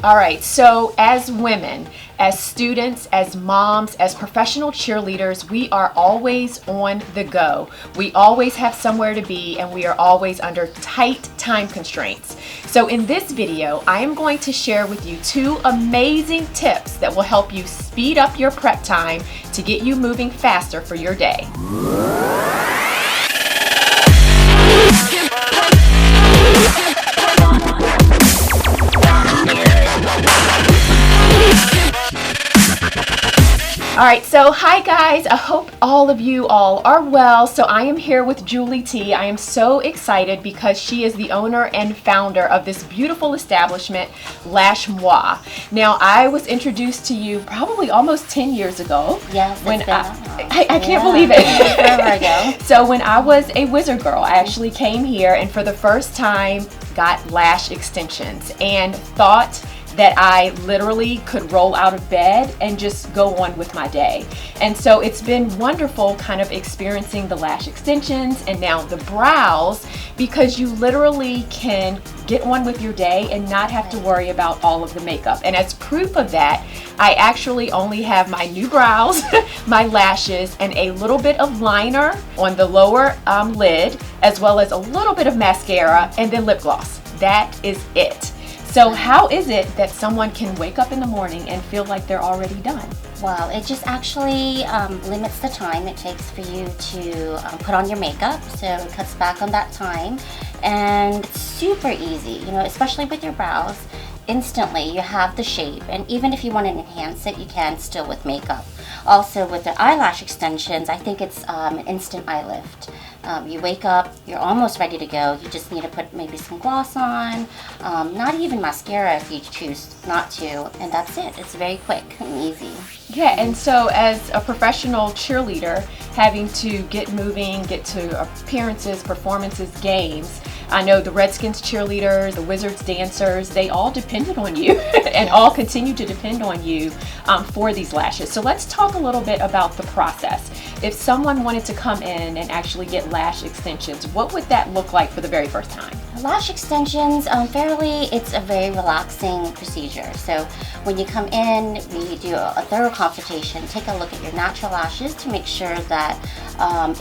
All right, so as women, as students, as moms, as professional cheerleaders, we are always on the go. We always have somewhere to be, and we are always under tight time constraints. So in this video, I am going to share with you 2 amazing tips that will help you speed up your prep time to get you moving faster for your day. All right, so hi guys, I hope all of you are well. So I am here with Julie Thi. I am so excited because she is the owner and founder of this beautiful establishment, Lash Moi. Now, I was introduced to you probably almost 10 years ago. Yes, when I can't believe it. Forever ago. So when I was a wizard girl, I actually came here and for the first time got lash extensions and thought that I literally could roll out of bed and just go on with my day. And so it's been wonderful kind of experiencing the lash extensions and now the brows, because you literally can get on with your day and not have to worry about all of the makeup. And as proof of that, I actually only have my new brows, my lashes, and a little bit of liner on the lower lid, as well as a little bit of mascara and then lip gloss. That is it. So how is it that someone can wake up in the morning and feel like they're already done? Well, it just actually limits the time it takes for you to put on your makeup, so it cuts back on that time, and it's super easy, you know, especially with your brows. Instantly you have the shape, and even if you want to enhance it, you can still with makeup. Also with the eyelash extensions, I think it's an instant eye lift. You wake up, you're almost ready to go. You just need to put maybe some gloss on, not even mascara if you choose not to, and that's it. It's very quick and easy. Yeah, and so as a professional cheerleader, having to get moving, get to appearances, performances, games, I know the Redskins cheerleaders, the Wizards dancers, they all depended on you and all continue to depend on you for these lashes. So let's talk a little bit about the process. If someone wanted to come in and actually get lash extensions, what would that look like for the very first time? Lash extensions, it's a very relaxing procedure. So when you come in, we do a thorough consultation, take a look at your natural lashes to make sure that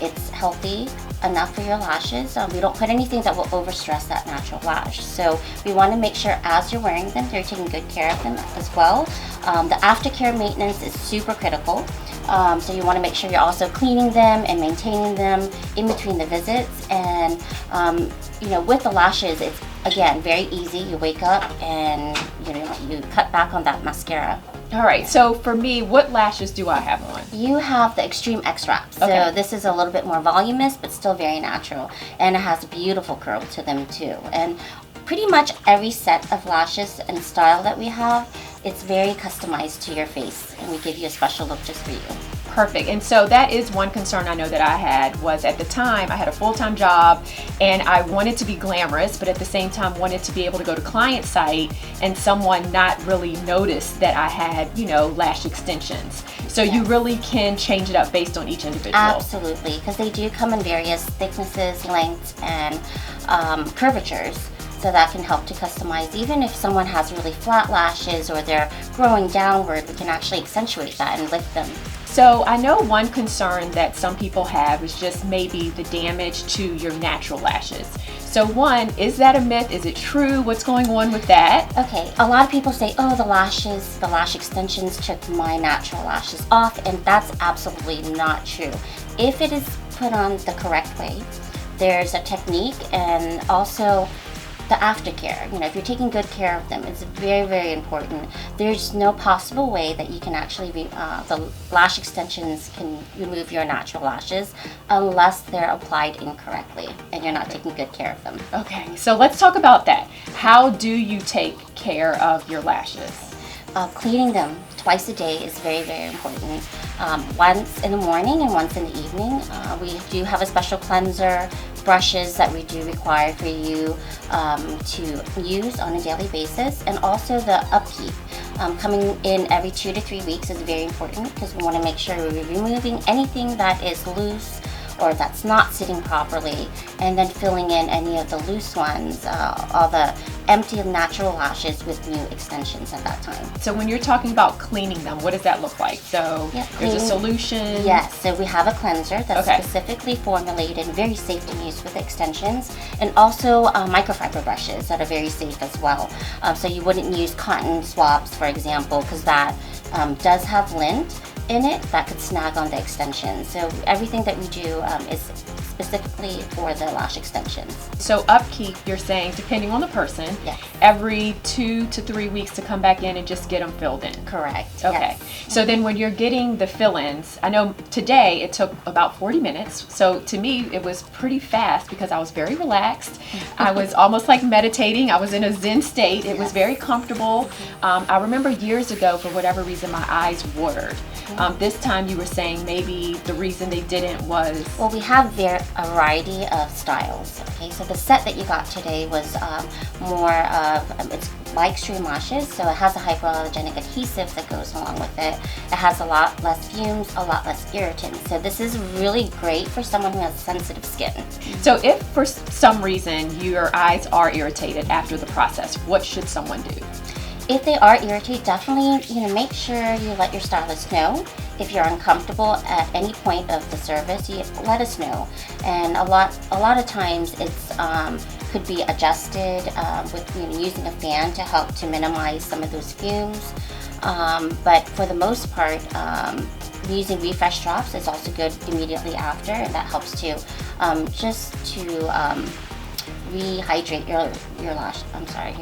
it's healthy enough for your lashes. We don't put anything that will overstress that natural lash. So we want to make sure as you're wearing them, you're taking good care of them as well. The aftercare maintenance is super critical. So you want to make sure you're also cleaning them and maintaining them in between the visits. And you know, with the lashes, it's again very easy. You wake up and you cut back on that mascara. All right, so for me, what lashes do I have on? You have the Extreme X Wrap. So okay. This is a little bit more voluminous, but still very natural. And it has a beautiful curl to them too. And pretty much every set of lashes and style that we have, it's very customized to your face. And we give you a special look just for you. Perfect. And so that is one concern I know that I had, was at the time I had a full-time job and I wanted to be glamorous, but at the same time wanted to be able to go to client site and someone not really notice that I had, you know, lash extensions. So yes. You really can change it up based on each individual. Absolutely, because they do come in various thicknesses, lengths, and curvatures. So that can help to customize. Even if someone has really flat lashes or they're growing downward, we can actually accentuate that and lift them. So I know one concern that some people have is just maybe the damage to your natural lashes. So one, is that a myth? Is it true? What's going on with that? Okay, a lot of people say, oh, the lash extensions took my natural lashes off, and that's absolutely not true. If it is put on the correct way, there's a technique, and also the aftercare. You know, if you're taking good care of them, it's very, very important. There's no possible way that you can actually the lash extensions can remove your natural lashes unless they're applied incorrectly and you're not taking good care of them. Okay, so let's talk about that. How do you take care of your lashes? Cleaning them twice a day is very, very important. Once in the morning and once in the evening. We do have a special cleanser, brushes that we do require for you to use on a daily basis, and also the upkeep. Coming in every 2 to 3 weeks is very important because we want to make sure we're removing anything that is loose or that's not sitting properly, and then filling in any of the loose ones, all the empty natural lashes with new extensions at that time. So when you're talking about cleaning them, what does that look like? So there's a solution? Yes, so we have a cleanser that's specifically formulated and very safe to use with extensions, and also microfiber brushes that are very safe as well. So you wouldn't use cotton swabs, for example, because that does have lint in it that could snag on the extensions. So everything that we do is specifically for the lash extensions. So upkeep, you're saying, depending on the person, every 2 to 3 weeks to come back in and just get them filled in. Correct. Okay. Yes. So then when you're getting the fill-ins, I know today it took about 40 minutes. So to me, it was pretty fast because I was very relaxed. I was almost like meditating. I was in a Zen state. It was very comfortable. I remember years ago, for whatever reason, my eyes watered. This time you were saying maybe the reason they didn't was... Well, we have a variety of styles. Okay, so the set that you got today was more of, it's by Extreme Lashes, so it has a hypoallergenic adhesive that goes along with it. It has a lot less fumes, a lot less irritants. So this is really great for someone who has sensitive skin. So if for some reason your eyes are irritated after the process, what should someone do? If they are irritated, definitely make sure you let your stylist know. If you're uncomfortable at any point of the service, you let us know. And a lot of times it's could be adjusted with using a fan to help to minimize some of those fumes. But for the most part, using refresh drops is also good immediately after, and that helps to just to rehydrate your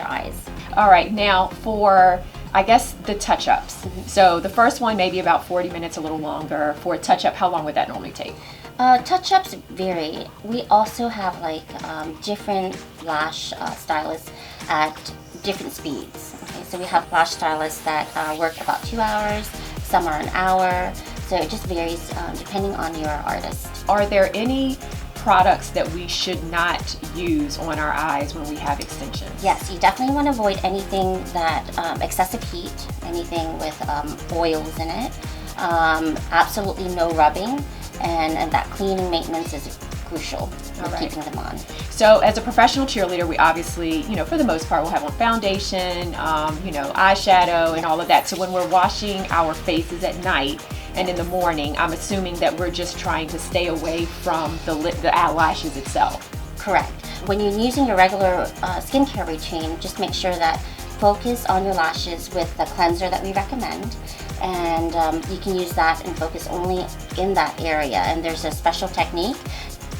eyes. All right, now for, I guess, the touch-ups. So the first one maybe about 40 minutes, a little longer. For a touch-up, how long would that normally take? Touch-ups vary. We also have like different lash stylists at different speeds. Okay, so we have lash stylists that work about 2 hours, some are an hour. So it just varies depending on your artist. Are there any products that we should not use on our eyes when we have extensions? Yes, you definitely want to avoid anything that excessive heat, anything with oils in it. Absolutely no rubbing, and that cleaning maintenance is crucial in keeping them on. So as a professional cheerleader, we obviously, for the most part, we'll have on foundation, eyeshadow and all of that. So when we're washing our faces at night and in the morning, I'm assuming that we're just trying to stay away from the eyelashes itself. Correct. When you're using your regular skincare routine, just make sure that focus on your lashes with the cleanser that we recommend, and you can use that and focus only in that area. And there's a special technique.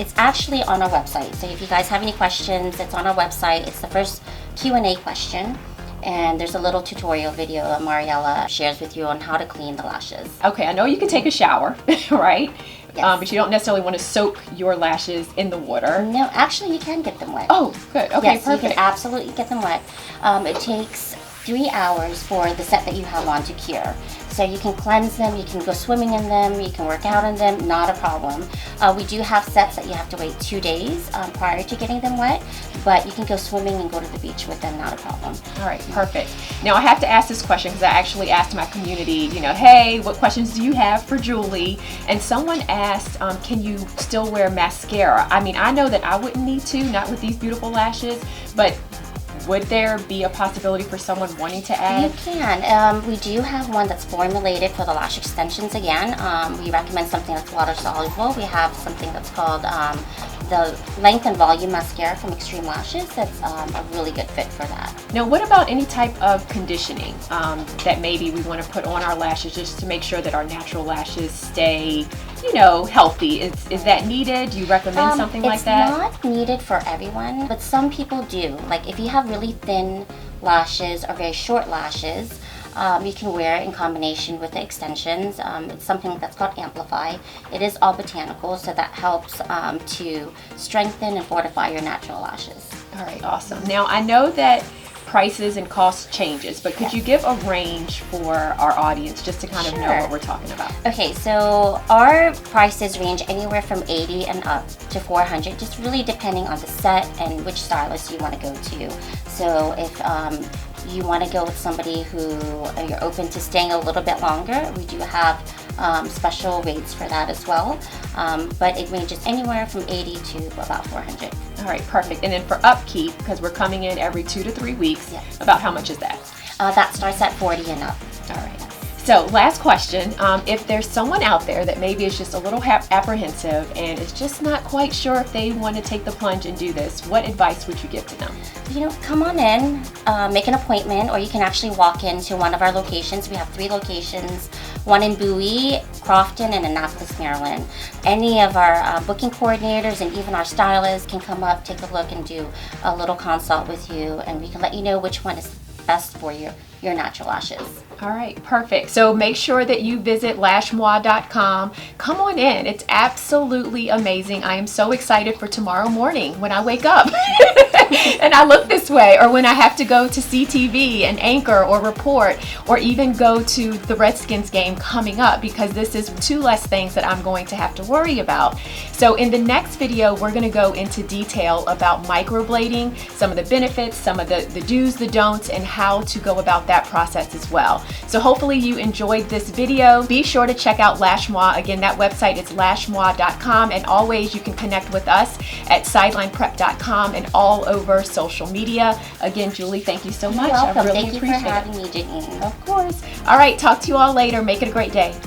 It's actually on our website. So if you guys have any questions, it's on our website. It's the first Q&A question. And there's a little tutorial video that Mariella shares with you on how to clean the lashes. Okay, I know you can take a shower, right? Yes. But you don't necessarily want to soak your lashes in the water. No, actually you can get them wet. Oh, good. Okay, yes, perfect. You can absolutely get them wet. It takes 3 hours for the set that you have on to cure. So you can cleanse them, you can go swimming in them, you can work out in them, not a problem. We do have sets that you have to wait 2 days prior to getting them wet, but you can go swimming and go to the beach with them, not a problem. All right, perfect. Now I have to ask this question because I actually asked my community, hey, what questions do you have for Julie? And someone asked, can you still wear mascara? I mean, I know that I wouldn't need to, not with these beautiful lashes, but would there be a possibility for someone wanting to add? You can. We do have one that's formulated for the lash extensions again. We recommend something that's water soluble. We have something that's called the Length and Volume Mascara from Extreme Lashes. That's a really good fit for that. Now, what about any type of conditioning that maybe we want to put on our lashes just to make sure that our natural lashes stay, healthy? Is that needed? Do you recommend something like that? It's not needed for everyone, but some people do. Like if you have really thin lashes or very short lashes, you can wear it in combination with the extensions. It's something that's called Amplify. It is all botanical, so that helps to strengthen and fortify your natural lashes. All right, awesome. Now I know that prices and cost changes, but could you give a range for our audience just to kind of know what we're talking about? Okay, so our prices range anywhere from $80 and up to $400, just really depending on the set and which stylist you want to go to. So if you want to go with somebody who you're open to staying a little bit longer, we do have special rates for that as well. But it ranges anywhere from 80 to about 400. All right, perfect. And then for upkeep, because we're coming in every 2 to 3 weeks, Yeah. about how much is that? That starts at 40 and up. All right. So last question, if there's someone out there that maybe is just a little apprehensive and is just not quite sure if they want to take the plunge and do this, what advice would you give to them? You know, come on in, make an appointment, or you can actually walk into one of our locations. We have 3 locations, one in Bowie, Crofton, and Annapolis, Maryland. Any of our booking coordinators and even our stylists can come up, take a look, and do a little consult with you, and we can let you know which one is best for your natural lashes. All right, perfect. So make sure that you visit lashmoi.com. Come on in. It's absolutely amazing. I am so excited for tomorrow morning when I wake up and I look this way, or when I have to go to CTV and anchor or report, or even go to the Redskins game coming up, because this is 2 less things that I'm going to have to worry about. So in the next video, we're going to go into detail about microblading, some of the benefits, some of the do's, the don'ts, and how to go about that process as well. So hopefully you enjoyed this video. Be sure to check out Lash Moi. Again, that website is lashmoi.com, and always you can connect with us at sidelineprep.com and all over social media. Again, Julie, thank you so much. You're welcome. I really Thank you for appreciate having me, Janine. Of course. All right, talk to you all later. Make it a great day.